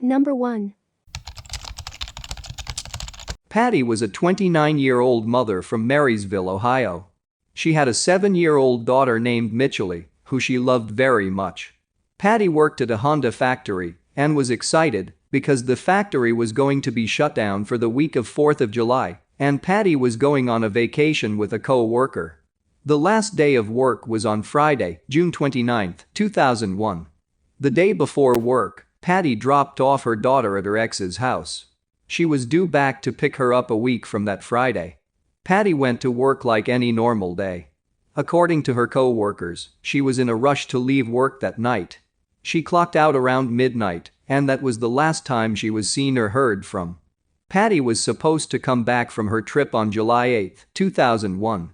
Number 1. Patty was a 29-year-old mother from Marysville, Ohio. She had a 7-year-old daughter named Mitchell, who she loved very much. Patty worked at a Honda factory and was excited because the factory was going to be shut down for the week of 4th of July, and Patty was going on a vacation with a co-worker. The last day of work was on Friday, June 29, 2001. The day before work, Patty dropped off her daughter at her ex's house. She was due back to pick her up a week from that Friday. Patty went to work like any normal day. According to her co-workers, she was in a rush to leave work that night. She clocked out around midnight, and that was the last time she was seen or heard from. Patty was supposed to come back from her trip on July 8, 2001.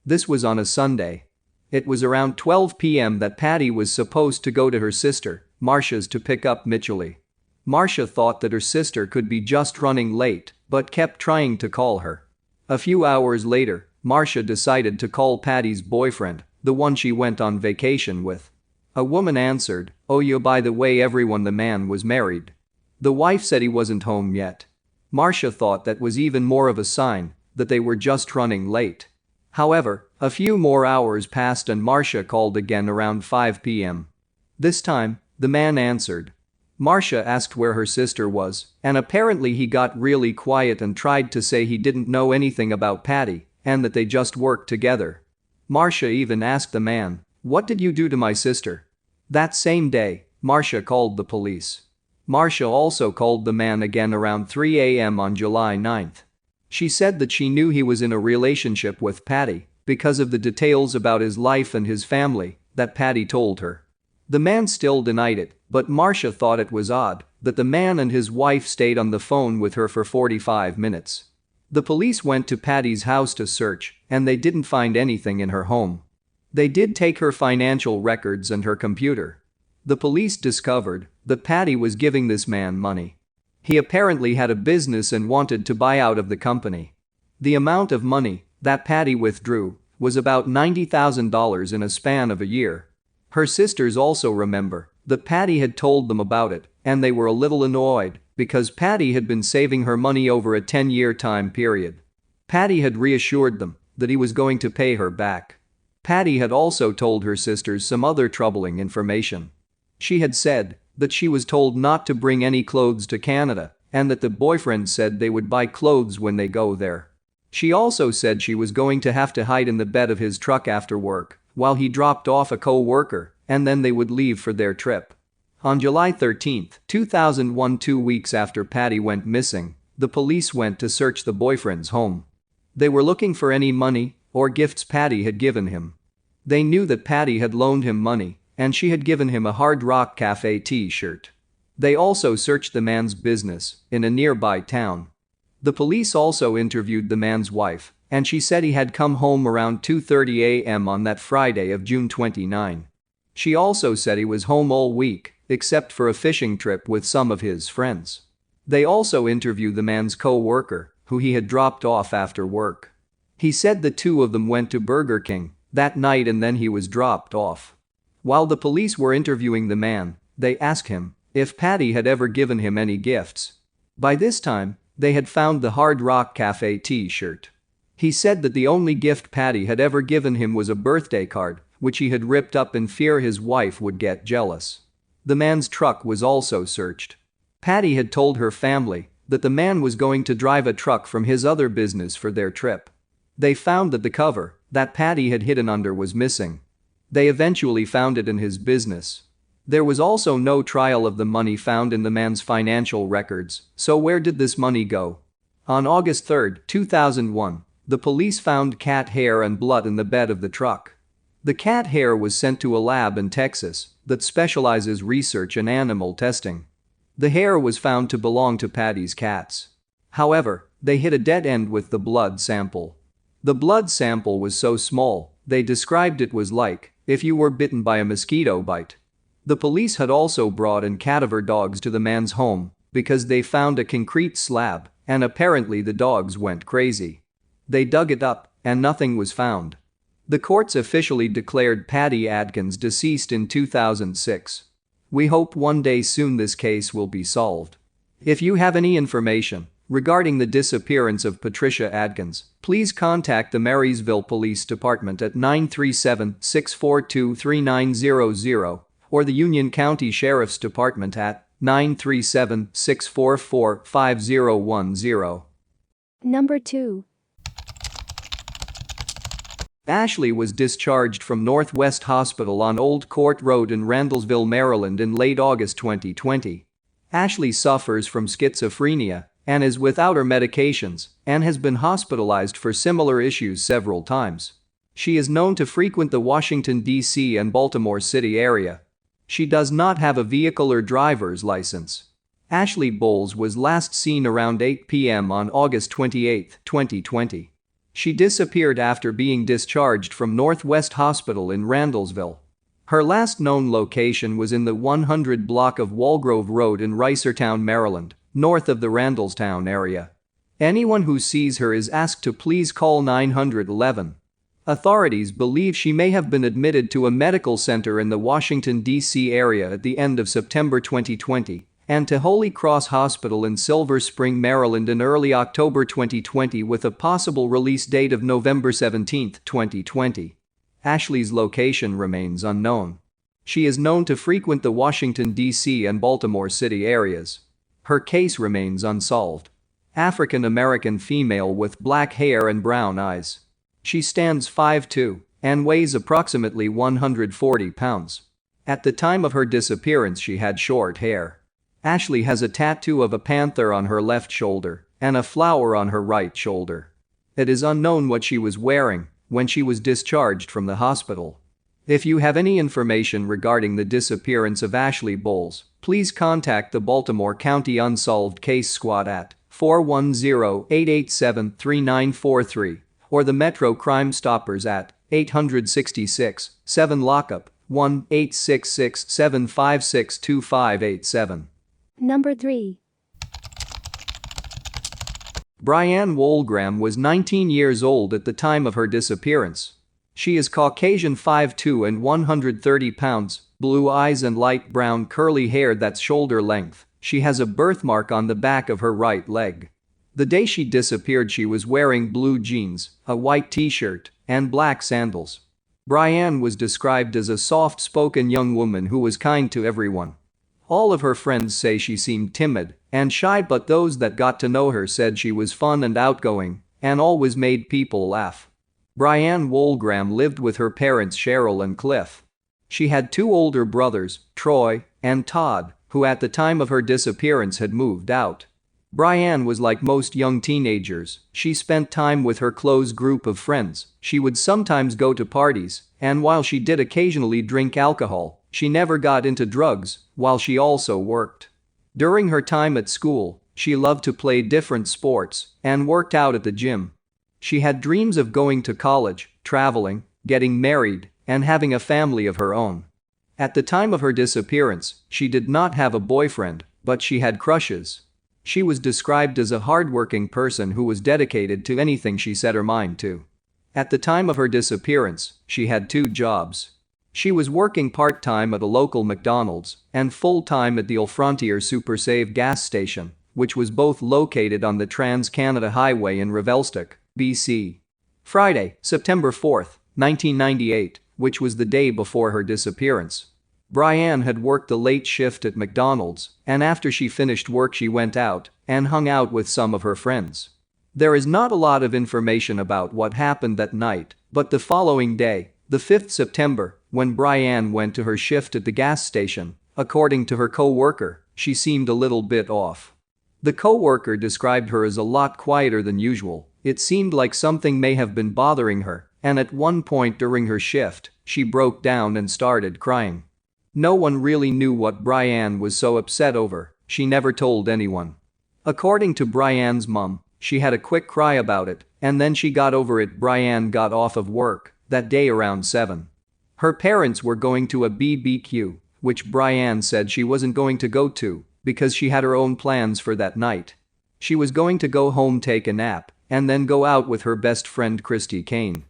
This was on a Sunday. It was around 12 p.m. that Patty was supposed to go to her sister, Marcia's, to pick up Mitchell. Marcia thought that her sister could be just running late, but kept trying to call her. A few hours later, Marcia decided to call Patty's boyfriend, the one she went on vacation with. A woman answered, "Oh yeah, by the way, everyone, the man was married." The wife said he wasn't home yet. Marcia thought that was even more of a sign that they were just running late. However, a few more hours passed and Marcia called again around 5 p.m. This time, the man answered. Marcia asked where her sister was, and apparently he got really quiet and tried to say he didn't know anything about Patty and that they just worked together. Marcia even asked the man, "What did you do to my sister?" That same day, Marcia called the police. Marcia also called the man again around 3 a.m. on July 9. She said that she knew he was in a relationship with Patty because of the details about his life and his family that Patty told her. The man still denied it, but Marcia thought it was odd that the man and his wife stayed on the phone with her for 45 minutes. The police went to Patty's house to search, and they didn't find anything in her home. They did take her financial records and her computer. The police discovered that Patty was giving this man money. He apparently had a business and wanted to buy out of the company. The amount of money that Patty withdrew was about $90,000 in a span of a year. Her sisters also remember that Patty had told them about it, and they were a little annoyed because Patty had been saving her money over a 10-year time period. Patty had reassured them that he was going to pay her back. Patty had also told her sisters some other troubling information. She had said that she was told not to bring any clothes to Canada and that the boyfriend said they would buy clothes when they go there. She also said she was going to have to hide in the bed of his truck after work while he dropped off a co-worker, and then they would leave for their trip. On July 13, 2001, 2 weeks after Patty went missing, the police went to search the boyfriend's home. They were looking for any money or gifts Patty had given him. They knew that Patty had loaned him money, and she had given him a Hard Rock Cafe t-shirt. They also searched the man's business in a nearby town. The police also interviewed the man's wife, and she said he had come home around 2:30 a.m. on that Friday of June 29. She also said he was home all week, except for a fishing trip with some of his friends. They also interviewed the man's co-worker, who he had dropped off after work. He said the two of them went to Burger King that night and then he was dropped off. While the police were interviewing the man, they asked him if Patty had ever given him any gifts. By this time, they had found the Hard Rock Cafe t-shirt. He said that the only gift Patty had ever given him was a birthday card, which he had ripped up in fear his wife would get jealous. The man's truck was also searched. Patty had told her family that the man was going to drive a truck from his other business for their trip. They found that the cover that Patty had hidden under was missing. They eventually found it in his business. There was also no trail of the money found in the man's financial records, so where did this money go? On August 3, 2001, the police found cat hair and blood in the bed of the truck. The cat hair was sent to a lab in Texas that specializes research in animal testing. The hair was found to belong to Patty's cats. However, they hit a dead end with the blood sample. The blood sample was so small, they described it was like if you were bitten by a mosquito bite. The police had also brought in cadaver dogs to the man's home because they found a concrete slab, and apparently the dogs went crazy. They dug it up, and nothing was found. The courts officially declared Patty Adkins deceased in 2006. We hope one day soon this case will be solved. If you have any information regarding the disappearance of Patricia Adkins, please contact the Marysville Police Department at 937-642-3900 or the Union County Sheriff's Department at 937-644-5010. Number 2. Ashley was discharged from Northwest Hospital on Old Court Road in Randallsville, Maryland in late August 2020. Ashley suffers from schizophrenia and is without her medications and has been hospitalized for similar issues several times. She is known to frequent the Washington, D.C. and Baltimore City area. She does not have a vehicle or driver's license. Ashley Boles was last seen around 8 p.m. on August 28, 2020. She disappeared after being discharged from Northwest Hospital in Randallsville. Her last known location was in the 100 block of Walgrove Road in Reisterstown, Maryland, north of the Randallstown area. Anyone who sees her is asked to please call 911. Authorities believe she may have been admitted to a medical center in the Washington, D.C. area at the end of September 2020 and to Holy Cross Hospital in Silver Spring, Maryland in early October 2020 with a possible release date of November 17, 2020. Ashley's location remains unknown. She is known to frequent the Washington, D.C. and Baltimore City areas. Her case remains unsolved. African-American female with black hair and brown eyes. She stands 5'2" and weighs approximately 140 pounds. At the time of her disappearance she had short hair. Ashley has a tattoo of a panther on her left shoulder and a flower on her right shoulder. It is unknown what she was wearing when she was discharged from the hospital. If you have any information regarding the disappearance of Ashley Boles, please contact the Baltimore County Unsolved Case Squad at 410-887-3943 or the Metro Crime Stoppers at 866-7 lockup 1-866-756-2587. Number 3. Brianne Wolgram was 19 years old at the time of her disappearance. She is Caucasian, 5'2" and 130 pounds, blue eyes and light brown curly hair that's shoulder length. She has a birthmark on the back of her right leg. The day she disappeared she was wearing blue jeans, a white t-shirt, and black sandals. Brianne was described as a soft-spoken young woman who was kind to everyone. All of her friends say she seemed timid and shy, but those that got to know her said she was fun and outgoing and always made people laugh. Brianne Wolgram lived with her parents Cheryl and Cliff. She had 2 older brothers, Troy and Todd, who at the time of her disappearance had moved out. Brianne was like most young teenagers. She spent time with her close group of friends. She would sometimes go to parties, and while she did occasionally drink alcohol, she never got into drugs, while she also worked. During her time at school, she loved to play different sports and worked out at the gym. She had dreams of going to college, traveling, getting married, and having a family of her own. At the time of her disappearance, she did not have a boyfriend, but she had crushes. She was described as a hardworking person who was dedicated to anything she set her mind to. At the time of her disappearance, she had 2 jobs. She was working part-time at a local McDonald's and full-time at the Old Frontier Super Save gas station, which was both located on the Trans-Canada Highway in Revelstoke, BC. Friday, September 4, 1998, which was the day before her disappearance. Brianne had worked the late shift at McDonald's, and after she finished work she went out and hung out with some of her friends. There is not a lot of information about what happened that night, but the following day, the 5th September, when Brianne went to her shift at the gas station, according to her co-worker, she seemed a little bit off. The co-worker described her as a lot quieter than usual. It seemed like something may have been bothering her, and at one point during her shift, she broke down and started crying. No one really knew what Brianne was so upset over. She never told anyone. According to Brianne's mom, she had a quick cry about it, and then she got over it. Brianne got off of work that day around 7. Her parents were going to a BBQ, which Brianne said she wasn't going to go to because she had her own plans for that night. She was going to go home, take a nap, and then go out with her best friend Christy Kane.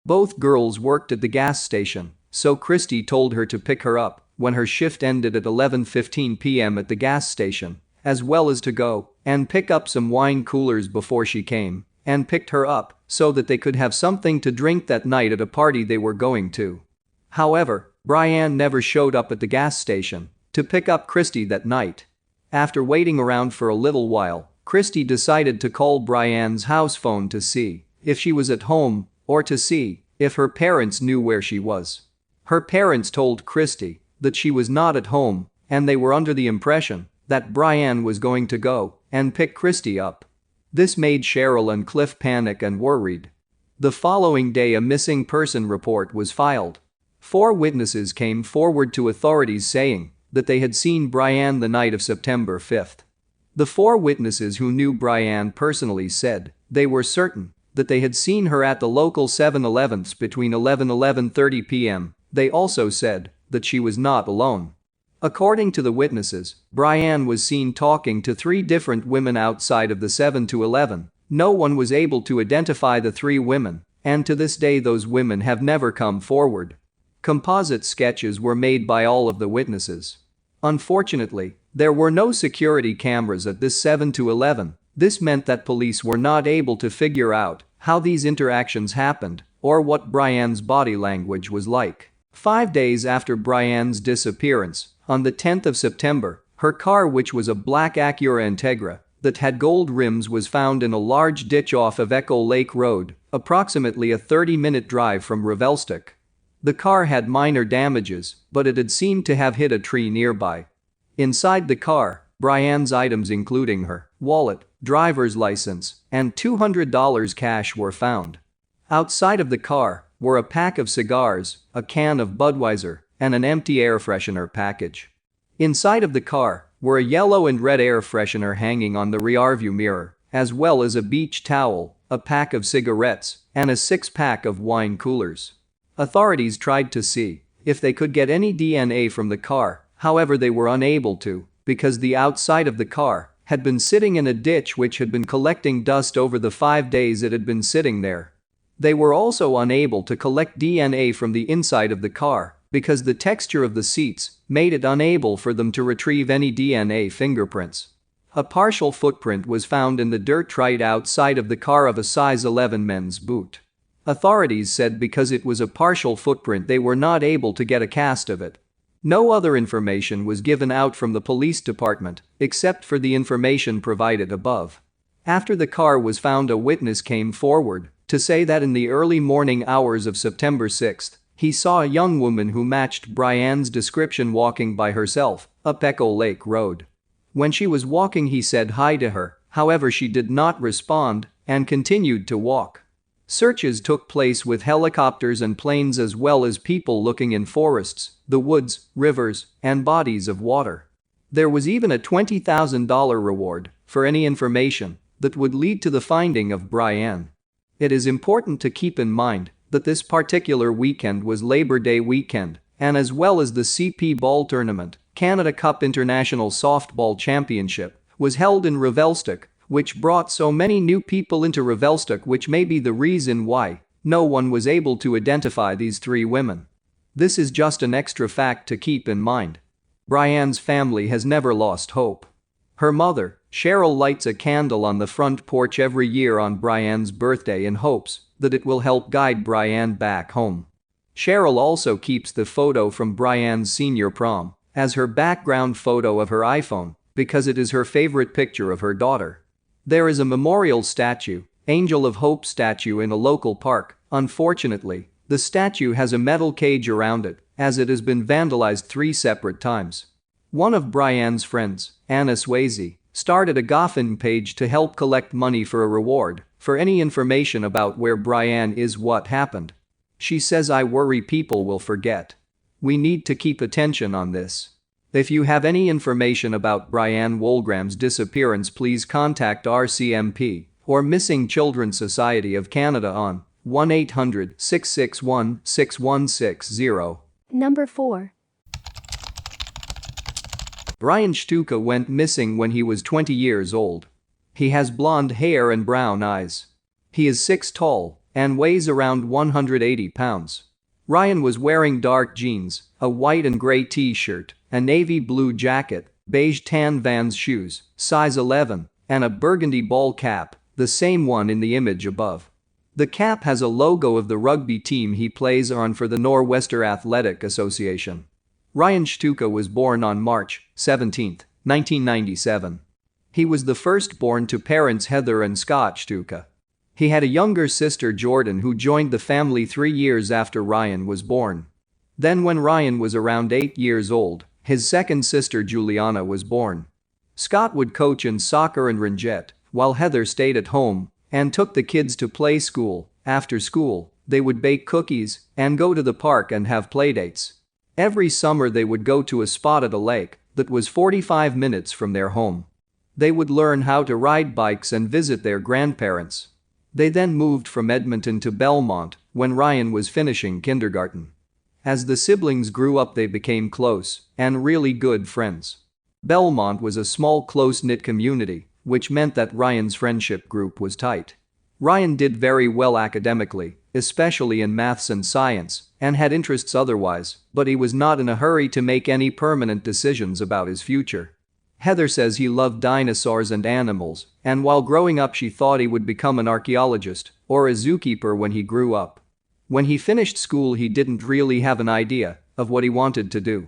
Both girls worked at the gas station, so Christy told her to pick her up when her shift ended at 11:15 p.m. at the gas station, as well as to go and pick up some wine coolers before she came and picked her up so that they could have something to drink that night at a party they were going to. However, Brianne never showed up at the gas station to pick up Christy that night. After waiting around for a little while, Christy decided to call Brianne's house phone to see if she was at home or to see if her parents knew where she was. Her parents told Christy that she was not at home and they were under the impression that Brianne was going to go and pick Christy up. This made Cheryl and Cliff panic and worried. The following day, a missing person report was filed. 4 witnesses came forward to authorities saying that they had seen Brianne the night of September 5th. The 4 witnesses who knew Brianne personally said they were certain that they had seen her at the local 7-Elevens between 11:30 p.m. They also said that she was not alone. According to the witnesses, Brianne was seen talking to 3 different women outside of the 7-Eleven. No one was able to identify the 3 women, and to this day those women have never come forward. Composite sketches were made by all of the witnesses. Unfortunately, there were no security cameras at this 7-Eleven. This meant that police were not able to figure out how these interactions happened or what Brianne's body language was like. 5 days after Brianne's disappearance, on the 10th of September, her car, which was a black Acura Integra that had gold rims, was found in a large ditch off of Echo Lake Road, approximately a 30-minute drive from Revelstoke. The car had minor damages, but it had seemed to have hit a tree nearby. Inside the car, Brianne's items including her wallet, driver's license, and $200 cash were found. Outside of the car were a pack of cigars, a can of Budweiser, and an empty air freshener package. Inside of the car were a yellow and red air freshener hanging on the rearview mirror, as well as a beach towel, a pack of cigarettes, and a 6-pack of wine coolers. Authorities tried to see if they could get any DNA from the car, however they were unable to because the outside of the car had been sitting in a ditch which had been collecting dust over the 5 days it had been sitting there. They were also unable to collect DNA from the inside of the car because the texture of the seats made it unable for them to retrieve any DNA fingerprints. A partial footprint was found in the dirt right outside of the car of a size 11 men's boot. Authorities said because it was a partial footprint they were not able to get a cast of it. No other information was given out from the police department except for the information provided above. After the car was found, a witness came forward to say that in the early morning hours of September 6th, he saw a young woman who matched Brianne's description walking by herself up Echo Lake Road. When she was walking, he said hi to her, however she did not respond and continued to walk. Searches took place with helicopters and planes as well as people looking in forests, the woods, rivers, and bodies of water. There was even a $20,000 reward for any information that would lead to the finding of Brianne. It is important to keep in mind that this particular weekend was Labor Day weekend, and as well as the CP Ball Tournament, Canada Cup International Softball Championship, was held in Revelstoke, which brought so many new people into Revelstoke, which may be the reason why no one was able to identify these 3 women. This is just an extra fact to keep in mind. Brianne's family has never lost hope. Her mother, Cheryl, lights a candle on the front porch every year on Brianne's birthday in hopes that it will help guide Brianne back home. Cheryl also keeps the photo from Brianne's senior prom as her background photo of her iPhone because it is her favorite picture of her daughter. There is a memorial statue, Angel of Hope statue, in a local park. Unfortunately, the statue has a metal cage around it as it has been vandalized 3 separate times. One of Brianne's friends, Anna Swayze, started a GoFundMe page to help collect money for a reward for any information about where Brianne is, what happened. She says, "I worry people will forget. We need to keep attention on this. If you have any information about Brianne Wolgram's disappearance, please contact RCMP or Missing Children Society of Canada on 1-800-661-6160. Number 4. Brian Shtuka went missing when he was 20 years old. He has blonde hair and brown eyes. He is 6 tall and weighs around 180 pounds. Ryan was wearing dark jeans, a white and gray t-shirt, a navy blue jacket, beige tan Vans shoes, size 11, and a burgundy ball cap, the same one in the image above. The cap has a logo of the rugby team he plays on for the Nor'Wester Athletic Association. Ryan Shtuka was born on March 17, 1997. He was the firstborn to parents Heather and Scott Shtuka. He had a younger sister Jordan who joined the family 3 years after Ryan was born. Then when Ryan was around 8 years old, his second sister Juliana was born. Scott would coach in soccer and ringette, while Heather stayed at home and took the kids to play school. After school, they would bake cookies and go to the park and have playdates. Every summer they would go to a spot at a lake that was 45 minutes from their home. They would learn how to ride bikes and visit their grandparents. They then moved from Edmonton to Belmont when Ryan was finishing kindergarten. As the siblings grew up they became close and really good friends. Belmont was a small close-knit community, which meant that Ryan's friendship group was tight. Ryan did very well academically, especially in maths and science, and had interests otherwise, but he was not in a hurry to make any permanent decisions about his future. Heather says he loved dinosaurs and animals, and while growing up she thought he would become an archaeologist or a zookeeper when he grew up. When he finished school he didn't really have an idea of what he wanted to do.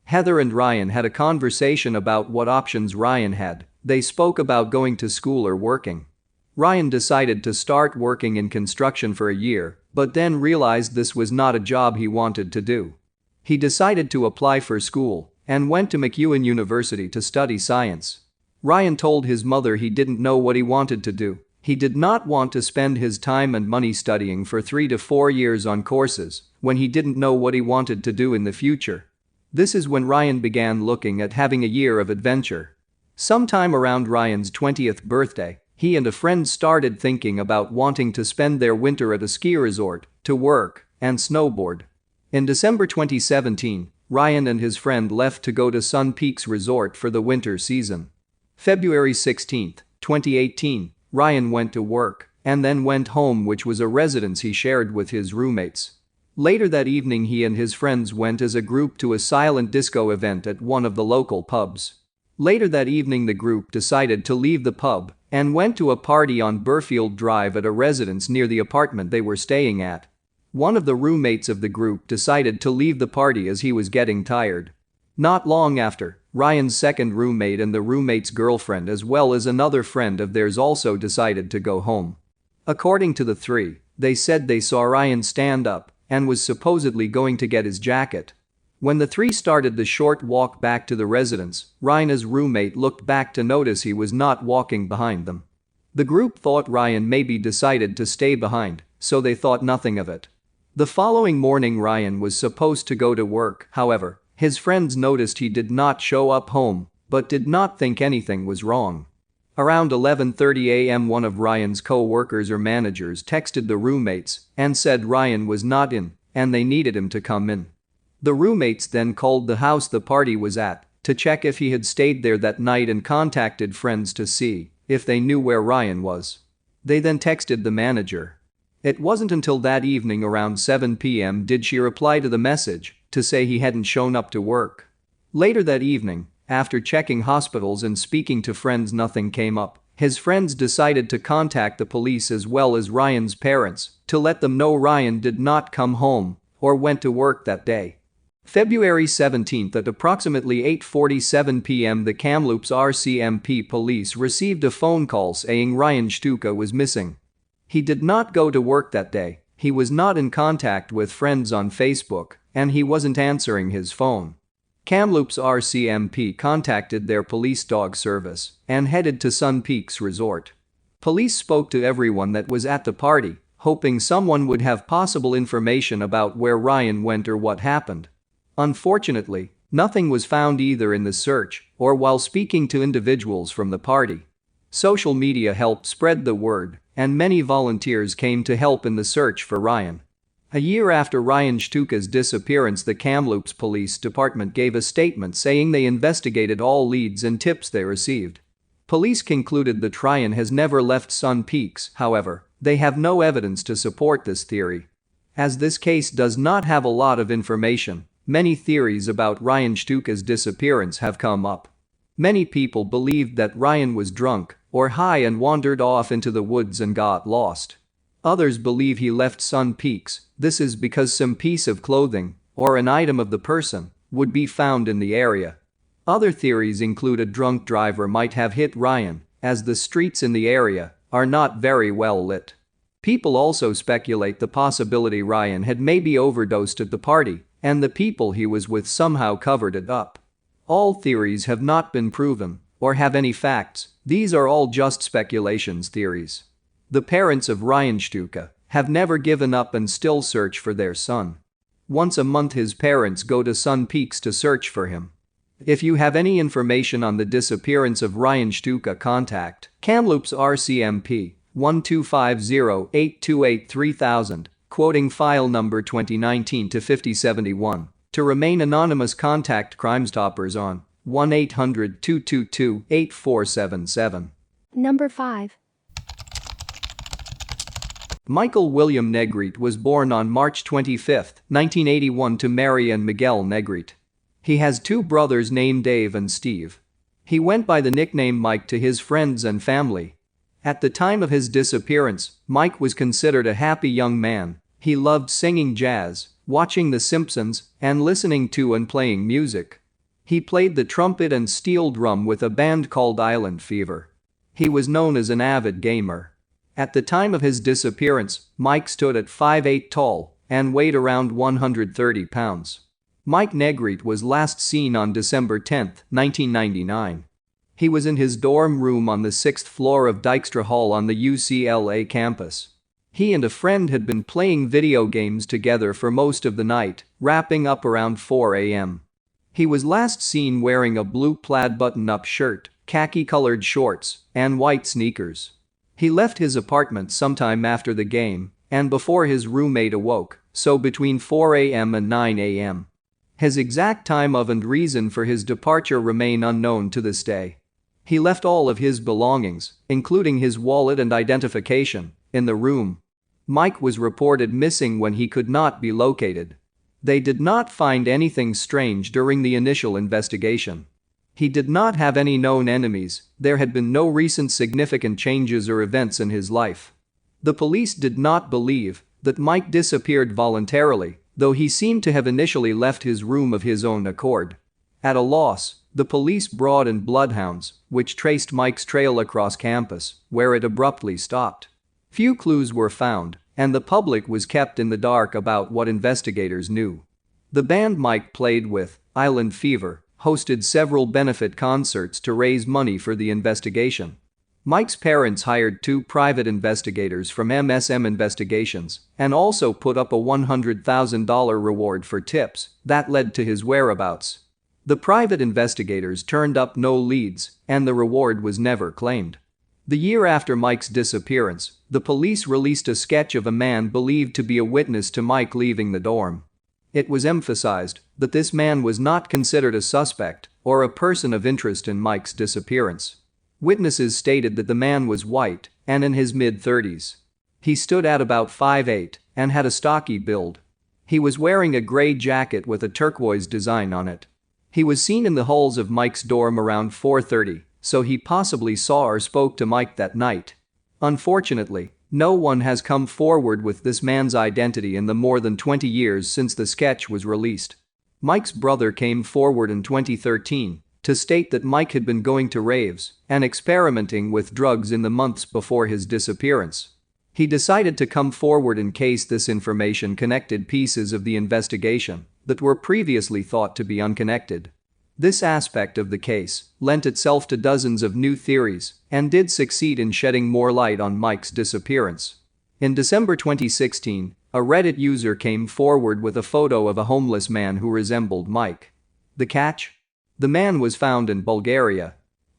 Heather and Ryan had a conversation about what options Ryan had. They spoke about going to school or working. Ryan decided to start working in construction for a year, but then realized this was not a job he wanted to do. He decided to apply for school and went to MacEwan University to study science. Ryan told his mother he didn't know what he wanted to do. He did not want to spend his time and money studying for 3 to 4 years on courses when he didn't know what he wanted to do in the future. This is when Ryan began looking at having a year of adventure. Sometime around Ryan's 20th birthday, he and a friend started thinking about wanting to spend their winter at a ski resort, to work and snowboard. In December 2017, Ryan and his friend left to go to Sun Peaks Resort for the winter season. February 16, 2018, Ryan went to work and then went home, which was a residence he shared with his roommates. Later that evening he and his friends went as a group to a silent disco event at one of the local pubs. Later that evening the group decided to leave the pub and went to a party on Burfield Drive at a residence near the apartment they were staying at. One of the roommates of the group decided to leave the party as he was getting tired. Not long after, Ryan's second roommate and the roommate's girlfriend as well as another friend of theirs also decided to go home. According to the three, they said they saw Ryan stand up and was supposedly going to get his jacket. When the three started the short walk back to the residence, Ryan's roommate looked back to notice he was not walking behind them. The group thought Ryan maybe decided to stay behind, so they thought nothing of it. The following morning Ryan was supposed to go to work, however, his friends noticed he did not show up home, but did not think anything was wrong. Around 11:30 a.m. one of Ryan's co-workers or managers texted the roommates and said Ryan was not in and they needed him to come in. The roommates then called the house the party was at to check if he had stayed there that night and contacted friends to see if they knew where Ryan was. They then texted the manager. It wasn't until that evening around 7 p.m. did she reply to the message to say he hadn't shown up to work. Later that evening, after checking hospitals and speaking to friends, nothing came up. His friends decided to contact the police as well as Ryan's parents to let them know Ryan did not come home or went to work that day. February 17 at approximately 8:47 p.m. the Kamloops RCMP police received a phone call saying Ryan Shtuka was missing. He did not go to work that day, he was not in contact with friends on Facebook, and he wasn't answering his phone. Kamloops RCMP contacted their police dog service and headed to Sun Peaks Resort. Police spoke to everyone that was at the party, hoping someone would have possible information about where Ryan went or what happened. Unfortunately, nothing was found either in the search or while speaking to individuals from the party. Social media helped spread the word, and many volunteers came to help in the search for Ryan. A year after Ryan Shtuka's disappearance, the Kamloops Police Department gave a statement saying they investigated all leads and tips they received. Police concluded that Ryan has never left Sun Peaks, however, they have no evidence to support this theory. As this case does not have a lot of information, many theories about Ryan Shtuka's disappearance have come up. Many people believed that Ryan was drunk or high and wandered off into the woods and got lost. Others believe he left Sun Peaks. This is because some piece of clothing or an item of the person would be found in the area. Other theories include a drunk driver might have hit Ryan, as the streets in the area are not very well lit. People also speculate the possibility Ryan had maybe overdosed at the party and the people he was with somehow covered it up. All theories have not been proven or have any facts. These are all just speculations theories. The parents of Ryan Shtuka have never given up and still search for their son. Once a month his parents go to Sun Peaks to search for him. If you have any information on the disappearance of Ryan Shtuka, contact Kamloops RCMP 1250-828-3000, quoting file number 2019-5071. To remain anonymous, contact Crime Stoppers on 1-800-222-8477. Number 5. Michael William Negrete was born on March 25, 1981 to Mary and Miguel Negrete. He has two brothers named Dave and Steve. He went by the nickname Mike to his friends and family. At the time of his disappearance, Mike was considered a happy young man. He loved singing jazz, watching The Simpsons, and listening to and playing music. He played the trumpet and steel drum with a band called Island Fever. He was known as an avid gamer. At the time of his disappearance, Mike stood at 5'8" tall and weighed around 130 pounds. Mike Negrete was last seen on December 10, 1999. He was in his dorm room on the 6th floor of Dykstra Hall on the UCLA campus. He and a friend had been playing video games together for most of the night, wrapping up around 4 a.m. He was last seen wearing a blue plaid button-up shirt, khaki-colored shorts, and white sneakers. He left his apartment sometime after the game and before his roommate awoke, so between 4 a.m. and 9 a.m. His exact time of and reason for his departure remain unknown to this day. He left all of his belongings, including his wallet and identification, in the room. Mike was reported missing when he could not be located. They did not find anything strange during the initial investigation. He did not have any known enemies. There had been no recent significant changes or events in his life. The police did not believe that Mike disappeared voluntarily, though he seemed to have initially left his room of his own accord. At a loss, the police brought in bloodhounds, which traced Mike's trail across campus, where it abruptly stopped. Few clues were found, and the public was kept in the dark about what investigators knew. The band Mike played with, Island Fever, hosted several benefit concerts to raise money for the investigation. Mike's parents hired 2 private investigators from MSM Investigations and also put up a $100,000 reward for tips that led to his whereabouts. The private investigators turned up no leads, and the reward was never claimed. The year after Mike's disappearance, the police released a sketch of a man believed to be a witness to Mike leaving the dorm. It was emphasized that this man was not considered a suspect or a person of interest in Mike's disappearance. Witnesses stated that the man was white and in his mid-30s. He stood at about 5'8" and had a stocky build. He was wearing a gray jacket with a turquoise design on it. He was seen in the halls of Mike's dorm around 4:30, so he possibly saw or spoke to Mike that night. Unfortunately, no one has come forward with this man's identity in the more than 20 years since the sketch was released. Mike's brother came forward in 2013 to state that Mike had been going to raves and experimenting with drugs in the months before his disappearance. He decided to come forward in case this information connected pieces of the investigation that were previously thought to be unconnected. This aspect of the case lent itself to dozens of new theories and did succeed in shedding more light on Mike's disappearance. In December 2016, a Reddit user came forward with a photo of a homeless man who resembled Mike. The catch? The man was found in Bulgaria.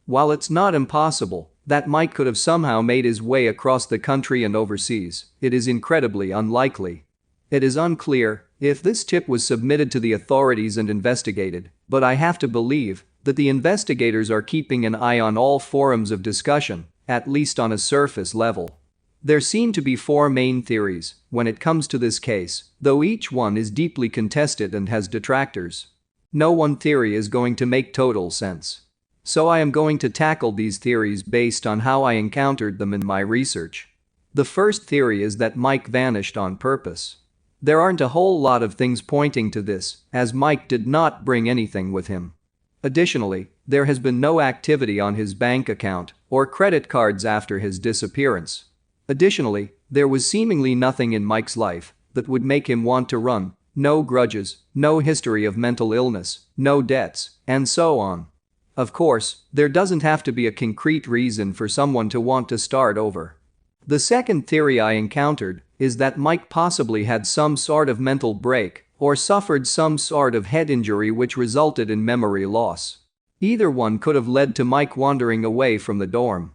While it's not impossible that Mike could have somehow made his way across the country and overseas, it is incredibly unlikely. It is unclear if this tip was submitted to the authorities and investigated, but I have to believe that the investigators are keeping an eye on all forums of discussion, at least on a surface level. There seem to be four main theories when it comes to this case, though each one is deeply contested and has detractors. No one theory is going to make total sense. So I am going to tackle these theories based on how I encountered them in my research. The first theory is that Mike vanished on purpose. There aren't a whole lot of things pointing to this, as Mike did not bring anything with him. Additionally, there has been no activity on his bank account or credit cards after his disappearance. Additionally, there was seemingly nothing in Mike's life that would make him want to run, no grudges, no history of mental illness, no debts, and so on. Of course, there doesn't have to be a concrete reason for someone to want to start over. The second theory I encountered is that Mike possibly had some sort of mental break or suffered some sort of head injury which resulted in memory loss. Either one could have led to Mike wandering away from the dorm.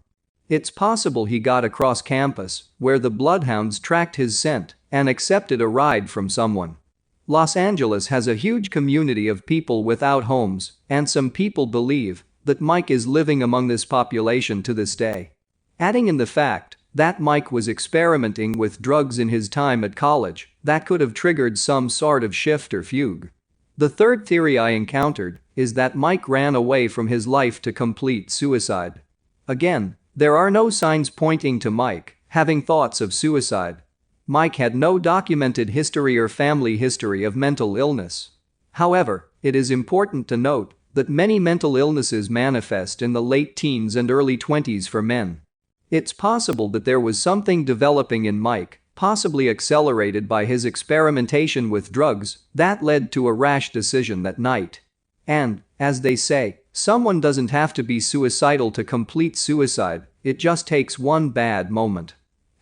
It's possible he got across campus, where the bloodhounds tracked his scent and accepted a ride from someone. Los Angeles has a huge community of people without homes, and some people believe that Mike is living among this population to this day. Adding in the fact that Mike was experimenting with drugs in his time at college, that could have triggered some sort of shift or fugue. The third theory I encountered is that Mike ran away from his life to complete suicide. Again, there are no signs pointing to Mike having thoughts of suicide. Mike had no documented history or family history of mental illness. However, it is important to note that many mental illnesses manifest in the late teens and early 20s for men. It's possible that there was something developing in Mike, possibly accelerated by his experimentation with drugs, that led to a rash decision that night. And, as they say, someone doesn't have to be suicidal to complete suicide, it just takes one bad moment.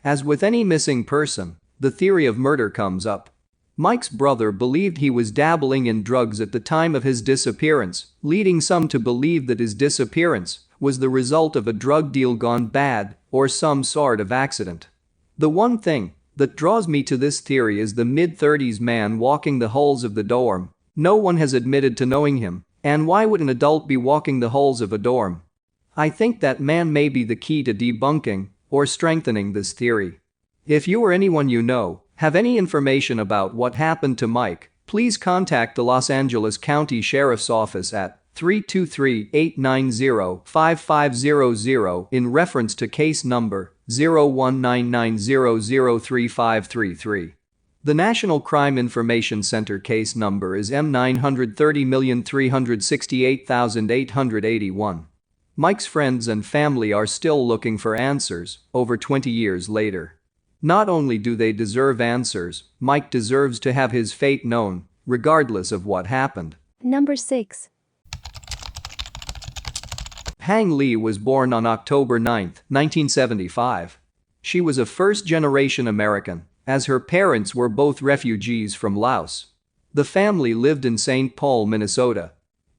As with any missing person, the theory of murder comes up. Mike's brother believed he was dabbling in drugs at the time of his disappearance, leading some to believe that his disappearance was the result of a drug deal gone bad or some sort of accident. The one thing that draws me to this theory is the mid-30s man walking the halls of the dorm. No one has admitted to knowing him, and why would an adult be walking the halls of a dorm? I think that man may be the key to debunking or strengthening this theory. If you or anyone you know have any information about what happened to Mike, please contact the Los Angeles County Sheriff's Office at 323-890-5500 in reference to case number 0199003533. The National Crime Information Center case number is M930368881. Mike's friends and family are still looking for answers over 20 years later. Not only do they deserve answers, Mike deserves to have his fate known, regardless of what happened. Number 6. Hang Lee was born on October 9, 1975. She was a first-generation American, as her parents were both refugees from Laos. The family lived in St. Paul, Minnesota.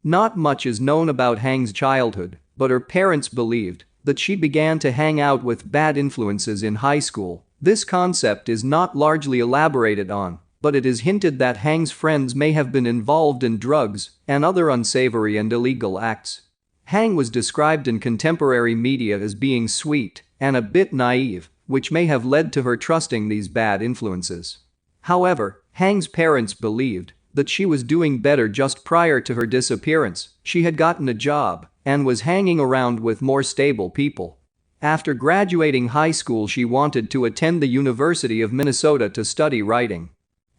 Not much is known about Hang's childhood, but her parents believed that she began to hang out with bad influences in high school. This concept is not largely elaborated on, but it is hinted that Hang's friends may have been involved in drugs and other unsavory and illegal acts. Hang was described in contemporary media as being sweet and a bit naive, which may have led to her trusting these bad influences. However, Hang's parents believed that she was doing better just prior to her disappearance. She had gotten a job and was hanging around with more stable people. After graduating high school, she wanted to attend the University of Minnesota to study writing.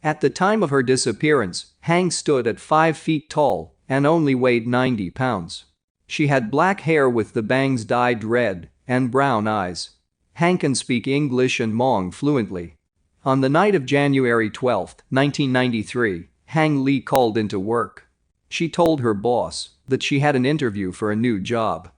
At the time of her disappearance, Hang stood at 5 feet tall and only weighed 90 pounds. She had black hair with the bangs dyed red and brown eyes. Hang can speak English and Hmong fluently. On the night of January 12, 1993, Hang Lee called into work. She told her boss that she had an interview for a new job.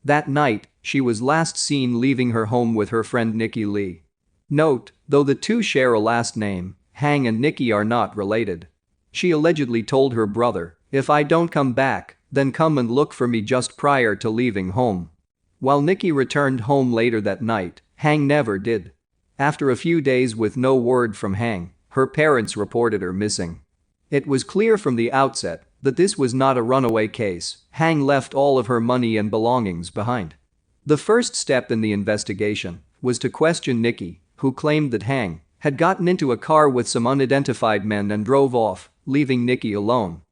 That night, she was last seen leaving her home with her friend Nikki Lee. Note, though the two share a last name, Hang and Nikki are not related. She allegedly told her brother, "If I don't come back, then come and look for me," just prior to leaving home. While Nikki returned home later that night, Hang never did. After a few days with no word from Hang, her parents reported her missing. It was clear from the outset that this was not a runaway case. Hang left all of her money and belongings behind. The first step in the investigation was to question Nikki, who claimed that Hang had gotten into a car with some unidentified men and drove off, leaving Nikki alone.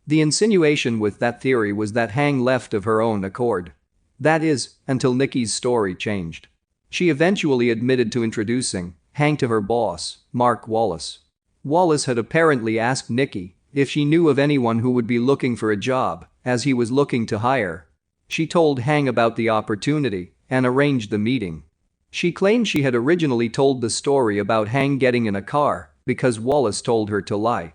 The insinuation with that theory was that Hang left of her own accord. That is, until Nikki's story changed. She eventually admitted to introducing Hang to her boss, Mark Wallace. Wallace had apparently asked Nikki if she knew of anyone who would be looking for a job, as he was looking to hire. She told Hang about the opportunity and arranged the meeting. She claimed she had originally told the story about Hang getting in a car because Wallace told her to lie.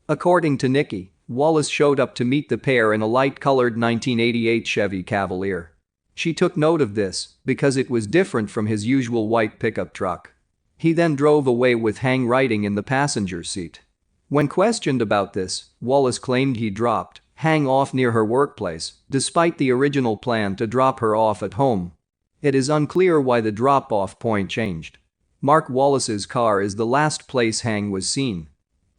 According to Nikki, Wallace showed up to meet the pair in a light-colored 1988 Chevy Cavalier. She took note of this because it was different from his usual white pickup truck. He then drove away with Hang riding in the passenger seat. When questioned about this, Wallace claimed he dropped Hang off near her workplace, despite the original plan to drop her off at home. It is unclear why the drop-off point changed. Mark Wallace's car is the last place Hang was seen.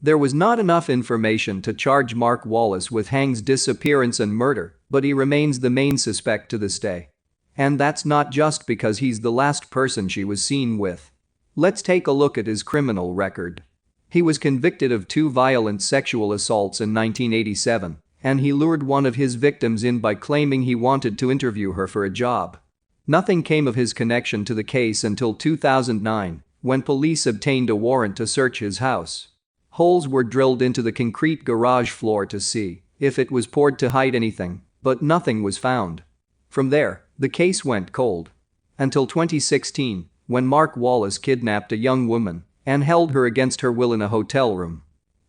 There was not enough information to charge Mark Wallace with Hang's disappearance and murder, but he remains the main suspect to this day. And that's not just because he's the last person she was seen with. Let's take a look at his criminal record. He was convicted of 2 violent sexual assaults in 1987, and he lured one of his victims in by claiming he wanted to interview her for a job. Nothing came of his connection to the case until 2009, when police obtained a warrant to search his house. Holes were drilled into the concrete garage floor to see if it was poured to hide anything, but nothing was found. From there, the case went cold. Until 2016, when Mark Wallace kidnapped a young woman and held her against her will in a hotel room.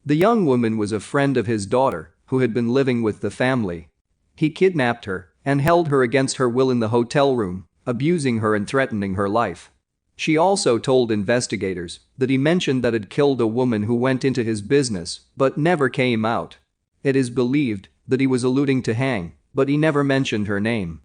The young woman was a friend of his daughter, who had been living with the family. He kidnapped her and held her against her will in the hotel room, abusing her and threatening her life. She also told investigators that he mentioned that had killed a woman who went into his business but never came out. It is believed that he was alluding to Hang, but he never mentioned her name.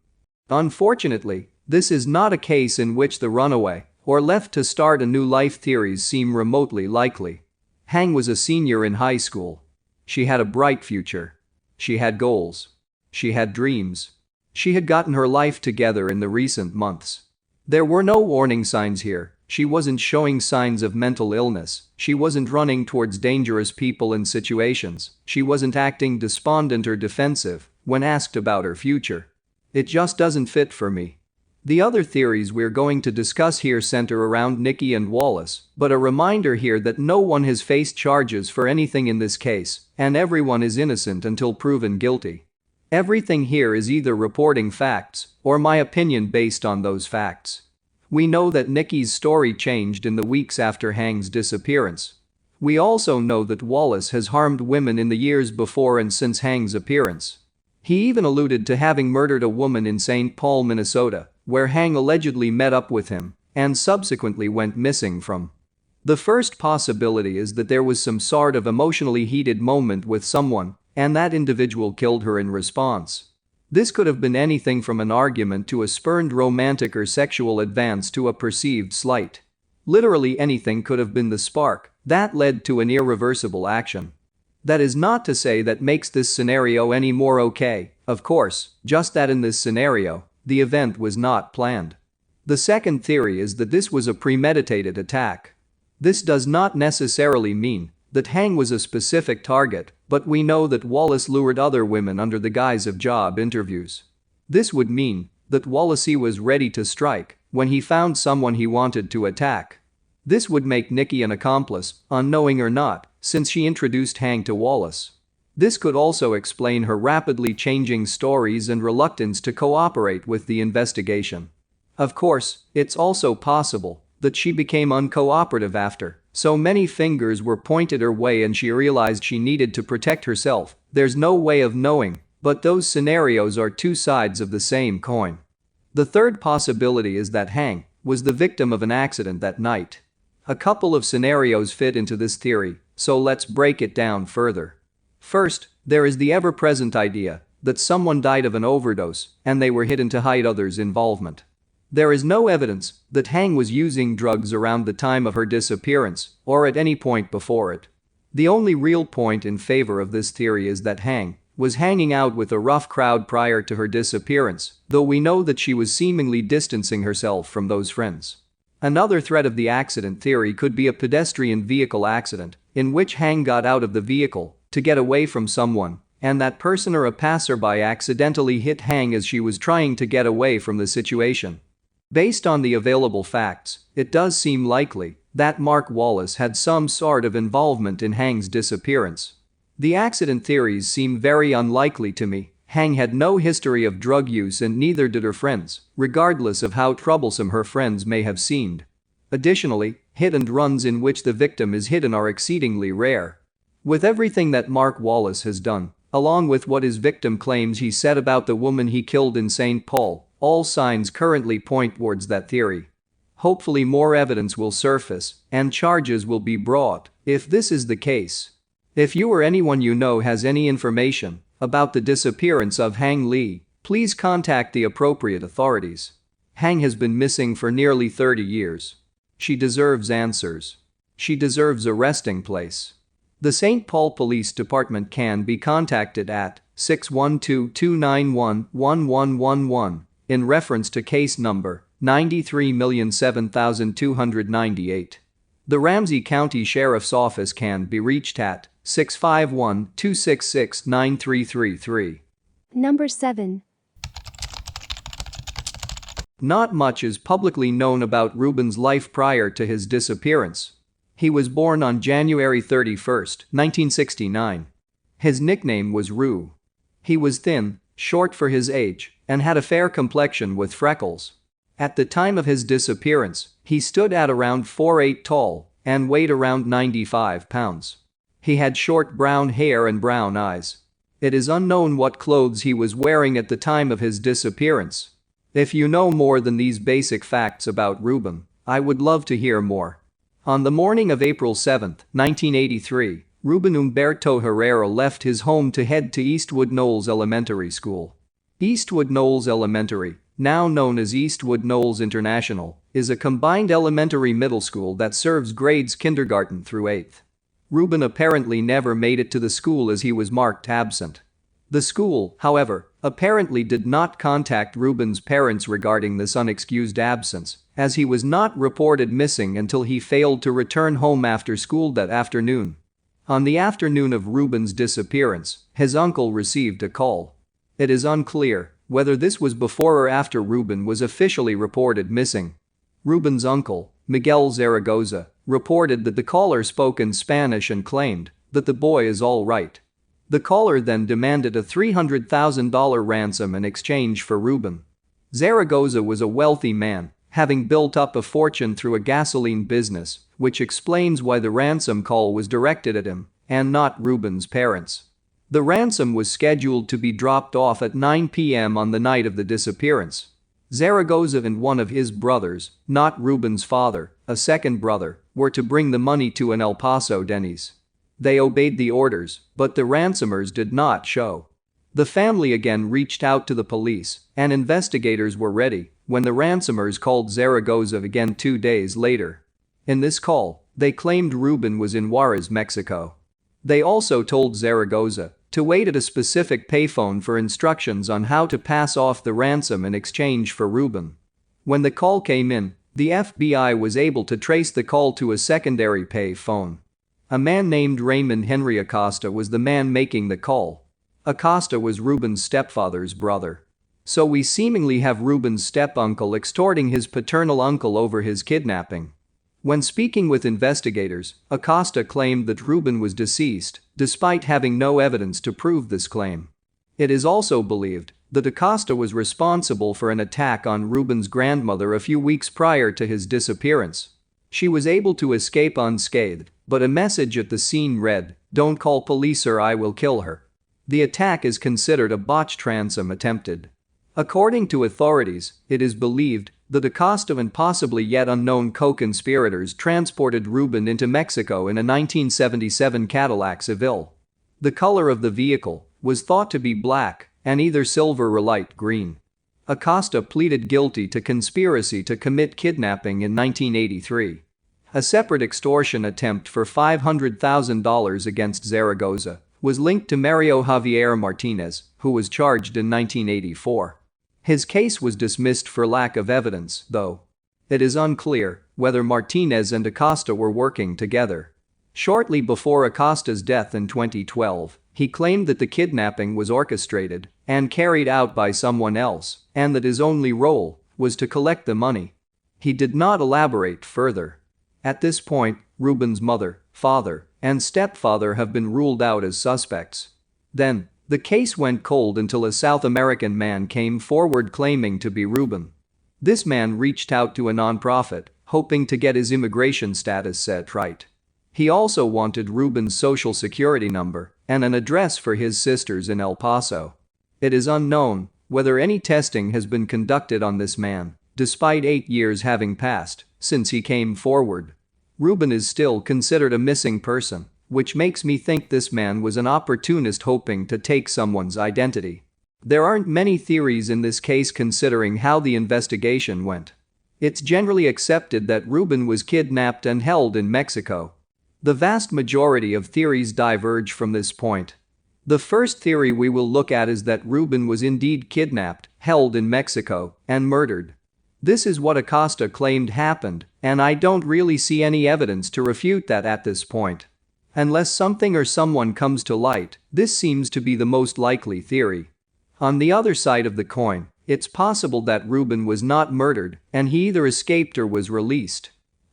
Unfortunately, this is not a case in which the runaway or left to start a new life theories seem remotely likely. Hang was a senior in high school. She had a bright future. She had goals. She had dreams. She had gotten her life together in the recent months. There were no warning signs here. She wasn't showing signs of mental illness. She wasn't running towards dangerous people and situations. She wasn't acting despondent or defensive when asked about her future. It just doesn't fit for me. The other theories we're going to discuss here center around Nikki and Wallace, but a reminder here that no one has faced charges for anything in this case, and everyone is innocent until proven guilty. Everything here is either reporting facts or my opinion based on those facts. We know that Nikki's story changed in the weeks after Hang's disappearance. We also know that Wallace has harmed women in the years before and since Hang's appearance. He even alluded to having murdered a woman in St. Paul, Minnesota, where Hang allegedly met up with him and subsequently went missing from. The first possibility is that there was some sort of emotionally heated moment with someone, and that individual killed her in response. This could have been anything from an argument to a spurned romantic or sexual advance to a perceived slight. Literally anything could have been the spark that led to an irreversible action. That is not to say that makes this scenario any more okay, of course, just that in this scenario, the event was not planned. The second theory is that this was a premeditated attack. This does not necessarily mean that Hang was a specific target, but we know that Wallace lured other women under the guise of job interviews. This would mean that Wallace was ready to strike when he found someone he wanted to attack. This would make Nikki an accomplice, unknowing or not, since she introduced Hang to Wallace. This could also explain her rapidly changing stories and reluctance to cooperate with the investigation. Of course, it's also possible that she became uncooperative after so many fingers were pointed her way and she realized she needed to protect herself. There's no way of knowing, but those scenarios are two sides of the same coin. The third possibility is that Hang was the victim of an accident that night. A couple of scenarios fit into this theory, so let's break it down further. First, there is the ever-present idea that someone died of an overdose and they were hidden to hide others' involvement. There is no evidence that Hang was using drugs around the time of her disappearance or at any point before it. The only real point in favor of this theory is that Hang was hanging out with a rough crowd prior to her disappearance, though we know that she was seemingly distancing herself from those friends. Another thread of the accident theory could be a pedestrian vehicle accident in which Hang got out of the vehicle to get away from someone, and that person or a passerby accidentally hit Hang as she was trying to get away from the situation. Based on the available facts, it does seem likely that Mark Wallace had some sort of involvement in Hang's disappearance. The accident theories seem very unlikely to me. Hang had no history of drug use and neither did her friends, regardless of how troublesome her friends may have seemed. Additionally, hit and runs in which the victim is hidden are exceedingly rare. With everything that Mark Wallace has done, along with what his victim claims he said about the woman he killed in St. Paul, all signs currently point towards that theory. Hopefully more evidence will surface and charges will be brought if this is the case. If you or anyone you know has any information about the disappearance of Hang Lee, please contact the appropriate authorities. Hang has been missing for nearly 30 years. She deserves answers. She deserves a resting place. The St. Paul Police Department can be contacted at 612-291-1111 in reference to case number 93,007,298. The Ramsey County Sheriff's Office can be reached at 651-266-9333. Number 7. Not much is publicly known about Ruben's life prior to his disappearance. He was born on January 31, 1969. His nickname was Ru. He was thin, short for his age, and had a fair complexion with freckles. At the time of his disappearance, he stood at around 4'8" tall and weighed around 95 pounds. He had short brown hair and brown eyes. It is unknown what clothes he was wearing at the time of his disappearance. If you know more than these basic facts about Ruben, I would love to hear more. On the morning of April 7, 1983, Ruben Humberto Herrera left his home to head to Eastwood Knolls Elementary School. Eastwood Knolls Elementary, now known as Eastwood Knolls International, is a combined elementary middle school that serves grades kindergarten through 8th. Ruben apparently never made it to the school as he was marked absent. The school, however, apparently did not contact Ruben's parents regarding this unexcused absence, as he was not reported missing until he failed to return home after school that afternoon. On the afternoon of Ruben's disappearance, his uncle received a call. It is unclear whether this was before or after Ruben was officially reported missing. Ruben's uncle, Miguel Zaragoza, reported that the caller spoke in Spanish and claimed that the boy is all right. The caller then demanded a $300,000 ransom in exchange for Ruben. Zaragoza was a wealthy man, having built up a fortune through a gasoline business, which explains why the ransom call was directed at him and not Ruben's parents. The ransom was scheduled to be dropped off at 9 p.m. on the night of the disappearance. Zaragoza and one of his brothers, not Ruben's father, a second brother, were to bring the money to an El Paso Denny's. They obeyed the orders, but the ransomers did not show. The family again reached out to the police, and investigators were ready when the ransomers called Zaragoza again 2 days later. In this call, they claimed Ruben was in Juarez, Mexico. They also told Zaragoza to wait at a specific payphone for instructions on how to pass off the ransom in exchange for Ruben. When the call came in, the FBI was able to trace the call to a secondary pay phone. A man named Raymond Henry Acosta was the man making the call. Acosta was Ruben's stepfather's brother. So we seemingly have Ruben's step-uncle extorting his paternal uncle over his kidnapping. When speaking with investigators, Acosta claimed that Ruben was deceased, despite having no evidence to prove this claim. It is also believed that Acosta was responsible for an attack on Ruben's grandmother a few weeks prior to his disappearance. She was able to escape unscathed, but a message at the scene read, "Don't call police or I will kill her." The attack is considered a botched ransom attempted. According to authorities, it is believed that Acosta and possibly yet unknown co-conspirators transported Ruben into Mexico in a 1977 Cadillac Seville. The color of the vehicle was thought to be black and either silver or light green. Acosta pleaded guilty to conspiracy to commit kidnapping in 1983. A separate extortion attempt for $500,000 against Zaragoza was linked to Mario Javier Martinez, who was charged in 1984. His case was dismissed for lack of evidence, though. It is unclear whether Martinez and Acosta were working together. Shortly before Acosta's death in 2012, he claimed that the kidnapping was orchestrated and carried out by someone else and that his only role was to collect the money. He did not elaborate further. At this point, Ruben's mother, father, and stepfather have been ruled out as suspects. Then, the case went cold until a South American man came forward claiming to be Ruben. This man reached out to a nonprofit, hoping to get his immigration status set right. He also wanted Ruben's social security number and an address for his sisters in El Paso. It is unknown whether any testing has been conducted on this man, despite 8 years having passed since he came forward. Ruben is still considered a missing person, which makes me think this man was an opportunist hoping to take someone's identity. There aren't many theories in this case considering how the investigation went. It's generally accepted that Ruben was kidnapped and held in Mexico. The vast majority of theories diverge from this point. The first theory we will look at is that Ruben was indeed kidnapped, held in Mexico, and murdered. This is what Acosta claimed happened, and I don't really see any evidence to refute that at this point. Unless something or someone comes to light, this seems to be the most likely theory. On the other side of the coin, it's possible that Ruben was not murdered and he either escaped or was released.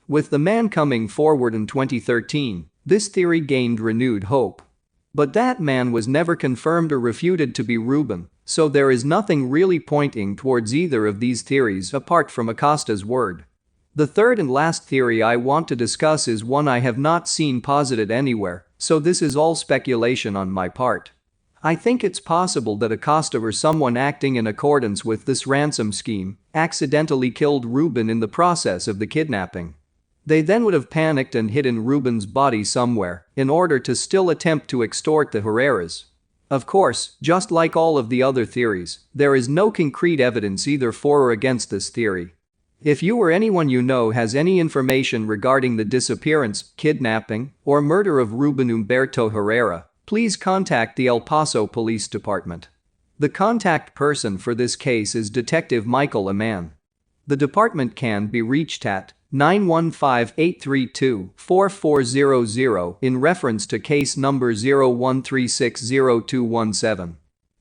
With the man coming forward in 2013, this theory gained renewed hope. But that man was never confirmed or refuted to be Ruben, so there is nothing really pointing towards either of these theories apart from Acosta's word. The third and last theory I want to discuss is one I have not seen posited anywhere, so this is all speculation on my part. I think it's possible that Acosta or someone acting in accordance with this ransom scheme accidentally killed Ruben in the process of the kidnapping. They then would have panicked and hidden Ruben's body somewhere in order to still attempt to extort the Herreras. Of course, just like all of the other theories, there is no concrete evidence either for or against this theory. If you or anyone you know has any information regarding the disappearance, kidnapping, or murder of Ruben Humberto Herrera, please contact the El Paso Police Department. The contact person for this case is Detective Michael Aman. The department can be reached at 915-832-4400 in reference to case number 01360217.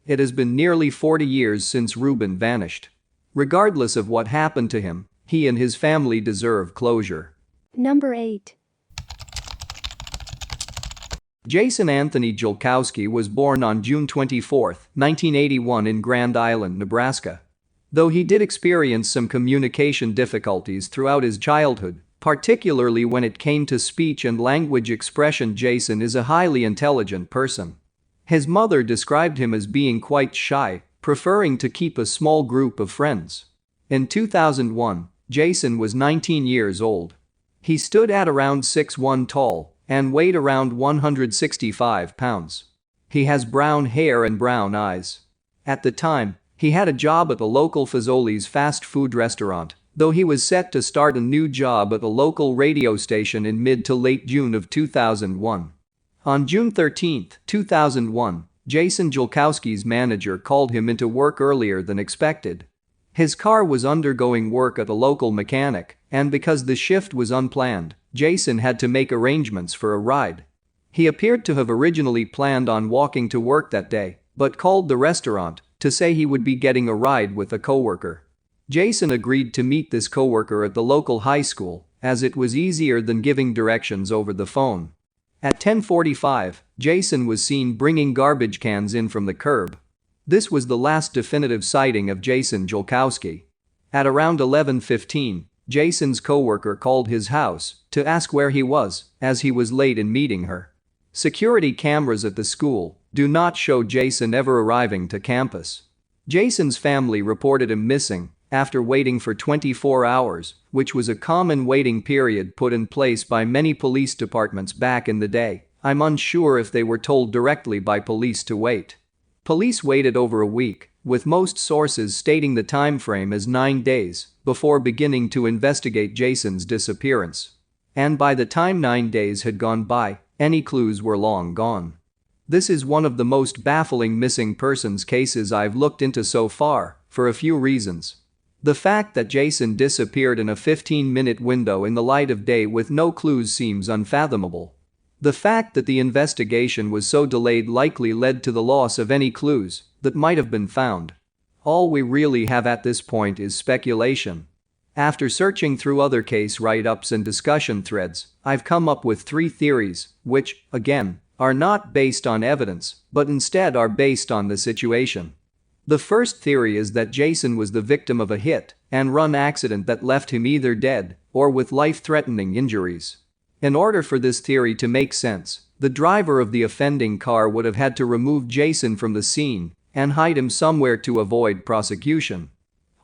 It has been nearly 40 years since Ruben vanished. Regardless of what happened to him, he and his family deserve closure. Number 8. Jason Anthony Jolkowski was born on June 24, 1981 in Grand Island, Nebraska. Though he did experience some communication difficulties throughout his childhood, particularly when it came to speech and language expression, Jason is a highly intelligent person. His mother described him as being quite shy, preferring to keep a small group of friends. In 2001, Jason was 19 years old. He stood at around 6'1" tall and weighed around 165 pounds. He has brown hair and brown eyes. At the time, he had a job at the local Fazoli's fast food restaurant, though he was set to start a new job at a local radio station in mid to late June of 2001. On June 13, 2001, Jason Jolkowski's manager called him into work earlier than expected. His car was undergoing work at a local mechanic, and because the shift was unplanned, Jason had to make arrangements for a ride. He appeared to have originally planned on walking to work that day, but called the restaurant to say he would be getting a ride with a coworker. Jason agreed to meet this coworker at the local high school, as it was easier than giving directions over the phone. At 10:45, Jason was seen bringing garbage cans in from the curb. This was the last definitive sighting of Jason Jolkowski. At around 11:15, Jason's coworker called his house to ask where he was, as he was late in meeting her. Security cameras at the school do not show Jason ever arriving to campus. Jason's family reported him missing after waiting for 24 hours, which was a common waiting period put in place by many police departments back in the day. I'm unsure if they were told directly by police to wait. Police waited over a week, with most sources stating the time frame as 9 days, before beginning to investigate Jason's disappearance. And by the time 9 days had gone by, any clues were long gone. This is one of the most baffling missing persons cases I've looked into so far, for a few reasons. The fact that Jason disappeared in a 15-minute window in the light of day with no clues seems unfathomable. The fact that the investigation was so delayed likely led to the loss of any clues that might have been found. All we really have at this point is speculation. After searching through other case write-ups and discussion threads, I've come up with 3 theories, which, again, are not based on evidence, but instead are based on the situation. The first theory is that Jason was the victim of a hit-and-run accident that left him either dead or with life-threatening injuries. In order for this theory to make sense, the driver of the offending car would have had to remove Jason from the scene and hide him somewhere to avoid prosecution.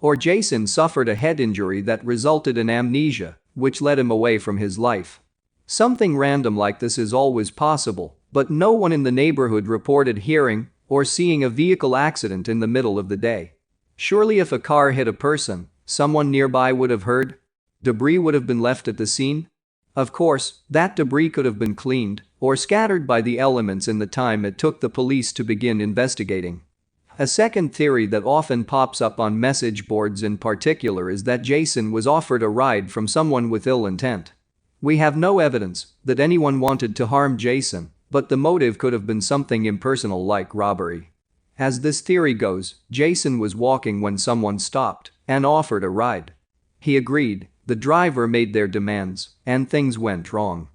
Or Jason suffered a head injury that resulted in amnesia, which led him away from his life. Something random like this is always possible, but no one in the neighborhood reported hearing or seeing a vehicle accident in the middle of the day. Surely if a car hit a person, someone nearby would have heard? Debris would have been left at the scene? Of course, that debris could have been cleaned or scattered by the elements in the time it took the police to begin investigating. A second theory that often pops up on message boards in particular is that Jason was offered a ride from someone with ill intent. We have no evidence that anyone wanted to harm Jason, but the motive could have been something impersonal like robbery. As this theory goes, Jason was walking when someone stopped and offered a ride. He agreed, the driver made their demands, and things went wrong.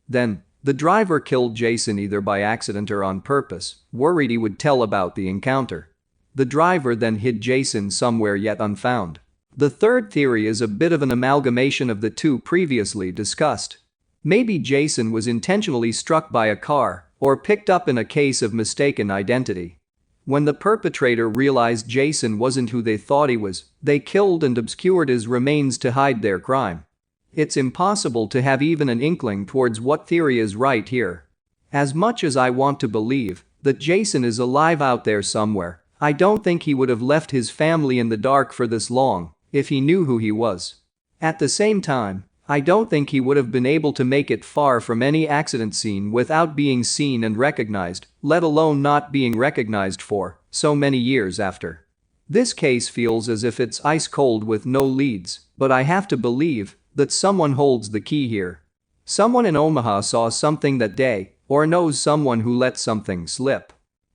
Then, the driver killed Jason either by accident or on purpose, worried he would tell about the encounter. The driver then hid Jason somewhere yet unfound. The third theory is a bit of an amalgamation of the 2 previously discussed. Maybe Jason was intentionally struck by a car or picked up in a case of mistaken identity. When the perpetrator realized Jason wasn't who they thought he was, they killed and obscured his remains to hide their crime. It's impossible to have even an inkling towards what theory is right here. As much as I want to believe that Jason is alive out there somewhere, I don't think he would have left his family in the dark for this long if he knew who he was. At the same time, I don't think he would have been able to make it far from any accident scene without being seen and recognized, let alone not being recognized for so many years after. This case feels as if it's ice cold with no leads, but I have to believe that someone holds the key here. Someone in Omaha saw something that day or knows someone who let something slip.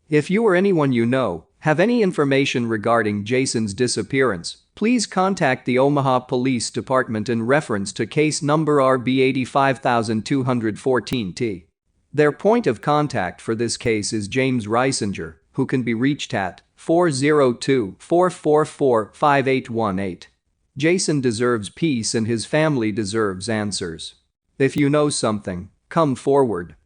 If you or anyone you know have any information regarding Jason's disappearance, please contact the Omaha Police Department in reference to case number RB 85214T. Their point of contact for this case is James Reisinger, who can be reached at 402-444-5818. Jason deserves peace and his family deserves answers. If you know something, come forward.